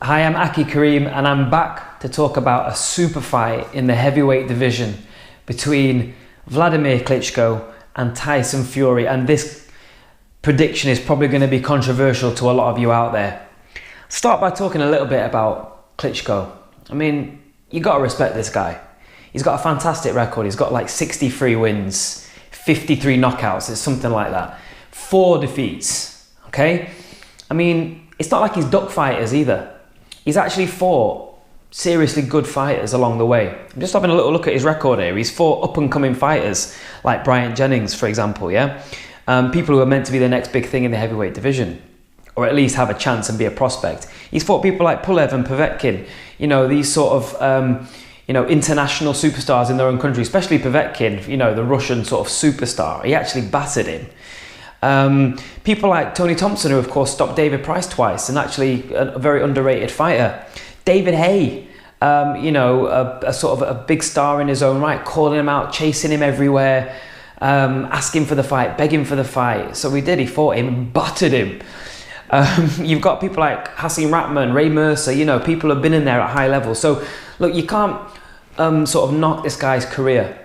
Hi, I'm Aky Karim and I'm back to talk about a super fight in the heavyweight division between Wladimir Klitschko and Tyson Fury, and this prediction is probably going to be controversial to a lot of you out there. Start by talking a little bit about Klitschko. I mean, you got to respect this guy. He's got a fantastic record. He's got like 63 wins, 53 knockouts, it's something like that. 4 defeats, okay? I mean, it's not like he's duck fighters either. He's actually fought seriously good fighters along the way. I'm just having a little look at his record here. He's fought up-and-coming fighters like Bryant Jennings, for example, yeah? People who are meant to be the next big thing in the heavyweight division, or at least have a chance and be a prospect. He's fought people like Pulev and Povetkin, you know, these sort of, international superstars in their own country, especially Povetkin, you know, the Russian sort of superstar. He actually battered him. People like Tony Thompson, who of course stopped David Price twice, and actually a very underrated fighter. David Haye, a sort of a big star in his own right, calling him out, chasing him everywhere, asking for the fight, begging for the fight. So he fought him and battered him. You've got people like Hasim Rahman, Ray Mercer, you know, people have been in there at high level. So look, you can't sort of knock this guy's career.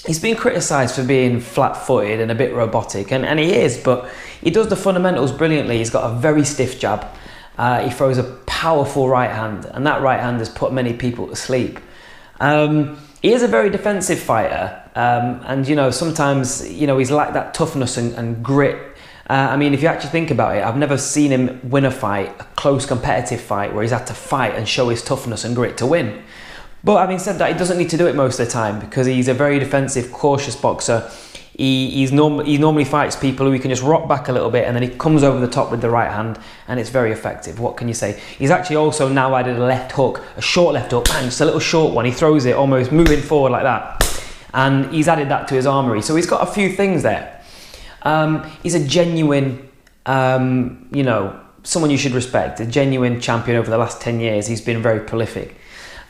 He's been criticised for being flat-footed and a bit robotic, and he is, but he does the fundamentals brilliantly. He's got a very stiff jab. He throws a powerful right hand, and that right hand has put many people to sleep. He is a very defensive fighter, and, you know, sometimes, you know, he's lacked that toughness and grit. I mean, if you actually think about it, I've never seen him win a fight, a close competitive fight, where he's had to fight and show his toughness and grit to win. But having said that, he doesn't need to do it most of the time because he's a very defensive, cautious boxer. He normally fights people who he can just rock back a little bit, and then he comes over the top with the right hand, and it's very effective. What can you say? He's actually also now added a left hook, a short left hook, bang, just a little short one. He throws it almost moving forward like that, and he's added that to his armoury. So he's got a few things there. He's a genuine, someone you should respect, a genuine champion over the last 10 years. He's been very prolific.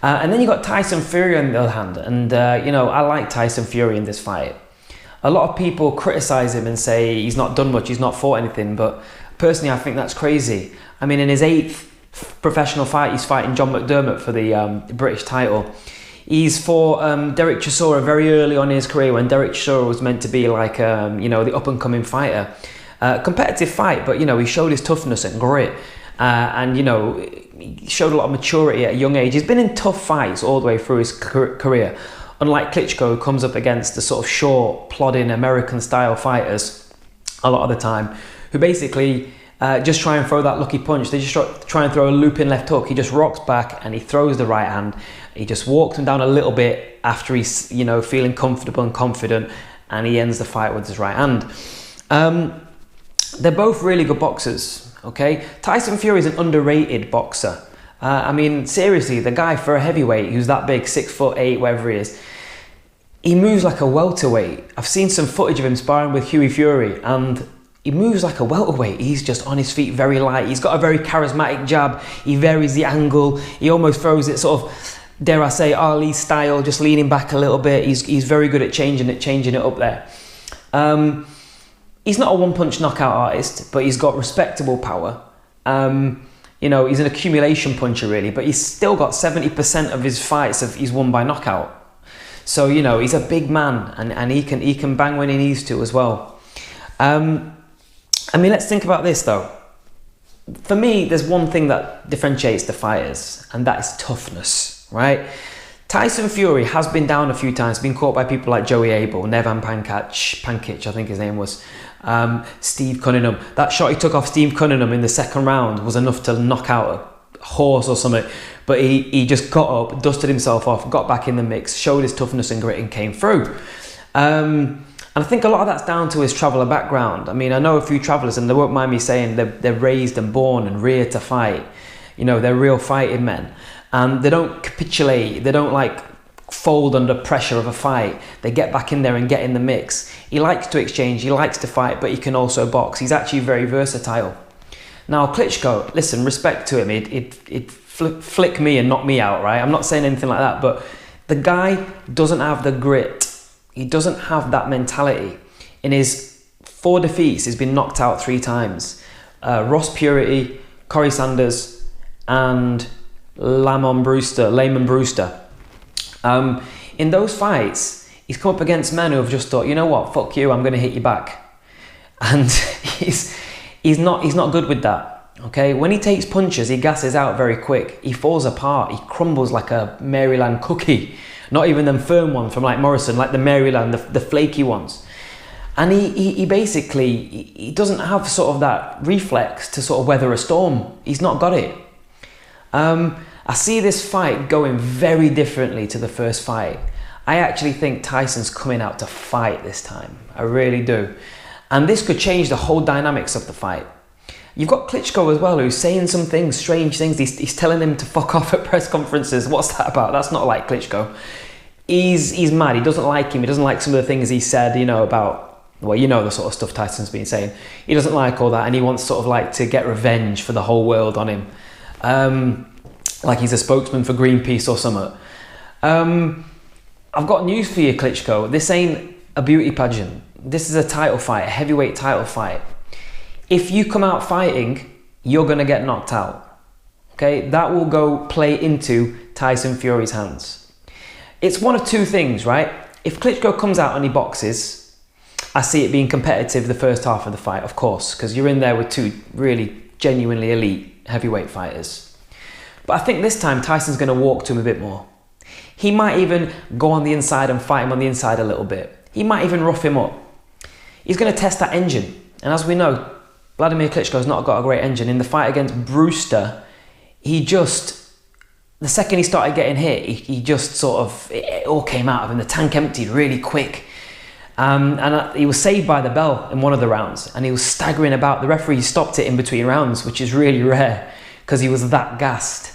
And then you got Tyson Fury on the other hand, and I like Tyson Fury in this fight. A lot of people criticise him and say he's not done much, he's not fought anything, but personally I think that's crazy. I mean, in his 8th professional fight, he's fighting John McDermott for the British title. He's fought Derek Chisora very early on in his career, when Derek Chisora was meant to be like, the up-and-coming fighter. Competitive fight, but, you know, he showed his toughness and grit. He showed a lot of maturity at a young age. He's been in tough fights all the way through his career. Unlike Klitschko, who comes up against the sort of short, plodding, American-style fighters a lot of the time, who basically just try and throw that lucky punch. They just try and throw a looping left hook. He just rocks back and he throws the right hand. He just walks him down a little bit after he's, feeling comfortable and confident, and he ends the fight with his right hand. They're both really good boxers. Okay, Tyson Fury is an underrated boxer. I mean, seriously, the guy for a heavyweight who's that big, 6'8", whatever he is, he moves like a welterweight. I've seen some footage of him sparring with Hughie Fury, and he moves like a welterweight. He's just on his feet, very light. He's got a very charismatic jab. He varies the angle. He almost throws it sort of, dare I say, Ali style, just leaning back a little bit. He's very good at changing it up there. He's not a one-punch knockout artist, but he's got respectable power. He's an accumulation puncher really, but he's still got 70% of his fights he's won by knockout. So, he's a big man, and he can bang when he needs to as well. Let's think about this though. For me, there's one thing that differentiates the fighters, and that is toughness, right? Tyson Fury has been down a few times, been caught by people like Joey Abel, Nevan Pankic, I think his name was, Steve Cunningham. That shot he took off Steve Cunningham in the second round was enough to knock out a horse or something, but he just got up, dusted himself off, got back in the mix, showed his toughness and grit and came through. And I think a lot of that's down to his traveller background. I mean, I know a few travellers, and they won't mind me saying they're raised and born and reared to fight. They're real fighting men. And they don't capitulate, they don't fold under pressure of a fight. They get back in there and get in the mix. He likes to exchange, he likes to fight, but he can also box. He's actually very versatile. Now Klitschko, listen, respect to him, he'd flick me and knock me out, right? I'm not saying anything like that, but the guy doesn't have the grit. He doesn't have that mentality. In his 4 defeats, he's been knocked out 3 times. Ross Purity, Corey Sanders, and Lamon Brewster, Layman Brewster. In those fights, he's come up against men who have just thought, you know what, fuck you, I'm going to hit you back. And he's not good with that. Okay, when he takes punches, he gasses out very quick. He falls apart. He crumbles like a Maryland cookie. Not even them firm ones from like Morrison, like the Maryland, the flaky ones. And he basically, he doesn't have sort of that reflex to sort of weather a storm. He's not got it. I see this fight going very differently to the first fight. I actually think Tyson's coming out to fight this time. I really do. And this could change the whole dynamics of the fight. You've got Klitschko as well, who's saying some things, strange things. He's telling him to fuck off at press conferences. What's that about? That's not like Klitschko. He's mad. He doesn't like him. He doesn't like some of the things he said, you know, about, well, you know, the sort of stuff Tyson's been saying. He doesn't like all that, and he wants sort of like to get revenge for the whole world on him. Like he's a spokesman for Greenpeace or something. I've got news for you, Klitschko. This ain't a beauty pageant. This is a title fight, a heavyweight title fight. If you come out fighting, you're going to get knocked out. Okay, that will go play into Tyson Fury's hands. It's one of two things, right? If Klitschko comes out and he boxes, I see it being competitive the first half of the fight, of course, because you're in there with two really genuinely elite heavyweight fighters. But I think this time Tyson's going to walk to him a bit more. He might even go on the inside and fight him on the inside a little bit. He might even rough him up. He's going to test that engine. And as we know, Wladimir Klitschko's not got a great engine. In the fight against Brewster, the second he started getting hit, he just sort of, it all came out of him. The tank emptied really quick. He was saved by the bell in one of the rounds, and he was staggering about. The referee stopped it in between rounds, which is really rare because he was that gassed.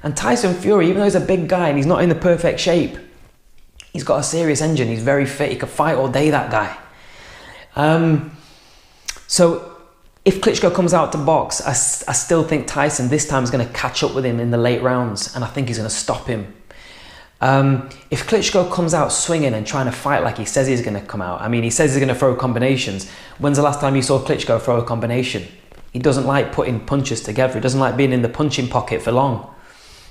And Tyson Fury, even though he's a big guy and he's not in the perfect shape, he's got a serious engine. He's very fit. He could fight all day, that guy. So if Klitschko comes out to box, I still think Tyson this time is going to catch up with him in the late rounds, and I think he's going to stop him. If Klitschko comes out swinging and trying to fight like he says he's going to come out, I mean, he says he's going to throw combinations. When's the last time you saw Klitschko throw a combination? He doesn't like putting punches together. He doesn't like being in the punching pocket for long.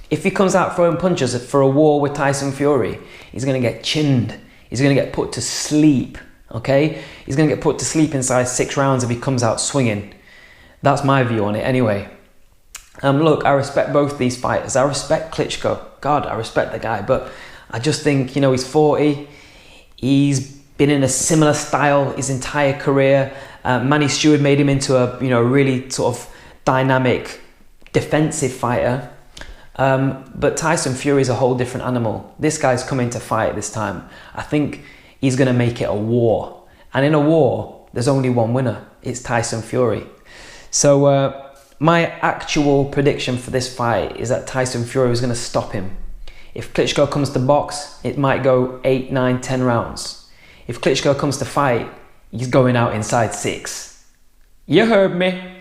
If he comes out throwing punches for a war with Tyson Fury, he's going to get chinned. He's going to get put to sleep. Okay? He's going to get put to sleep inside 6 rounds if he comes out swinging. That's my view on it anyway. Look, I respect both these fighters. I respect Klitschko. God, I respect the guy. But I just think, you know, he's 40. He's been in a similar style his entire career. Manny Stewart made him into a, you know, really sort of dynamic defensive fighter. But Tyson Fury is a whole different animal. This guy's coming to fight this time. I think he's going to make it a war. And in a war, there's only one winner. It's Tyson Fury. So my actual prediction for this fight is that Tyson Fury is going to stop him. If Klitschko comes to box, it might go 8, 9, 10 rounds. If Klitschko comes to fight, he's going out inside 6. You heard me.